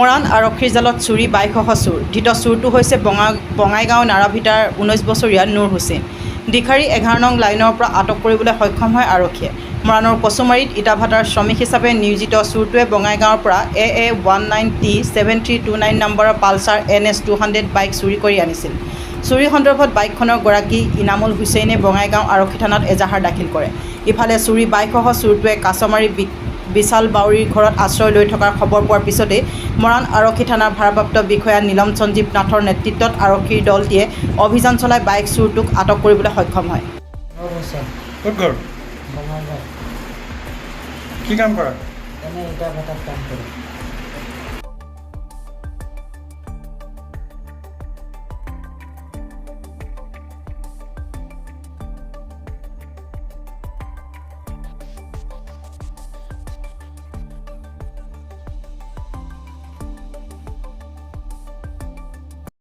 মৰাণ আৰক্ষীৰ জালত চুৰি বাইকসহ চোৰ। ধৃত চোৰটো হৈছে বঙাইগাঁও নাৰাভিটাৰ 19 বছৰীয়া নুৰ হুছেইন। দিখাৰী 11 নং লাইনৰ পৰা আটক কৰিবলৈ সক্ষম হয় আৰক্ষীয়ে। মৰাণৰ কচুমাৰীত ইটাভাটাৰ শ্ৰমিক হিচাপে নিয়োজিত চোৰটোৱে বঙাইগাঁৱৰ পৰা AA19T7329 নম্বৰৰ পালচাৰ NS 200 বাইক চুৰি কৰি আনিছিল। চুৰি সন্দৰ্ভত বাইকখনৰ গৰাকী ইনামুল হুছেইনে বঙাইগাঁও আৰক্ষী থানাত এজাহাৰ দাখিল কৰে। ইফালে চুৰি বাইকসহ চোৰটোৱে কাছমাৰী বিশাল বাউৰীৰ ঘৰত আশ্ৰয় লৈ থকাৰ খবৰ পোৱাৰ পিছতেই মৰাণ আৰক্ষী থানাৰ ভাৰপ্ৰাপ্ত বিষয়া নীলম সঞ্জীৱ নাথৰ নেতৃত্বত আৰক্ষীৰ দলটিয়ে অভিযান চলাই বাইক চোৰটোক আটক কৰিবলৈ সক্ষম হয়। ক'ত ঘৰ? বঙাইগাঁও কি কাম কৰা? এনে ইটা ভাটাত কাম কৰোঁ।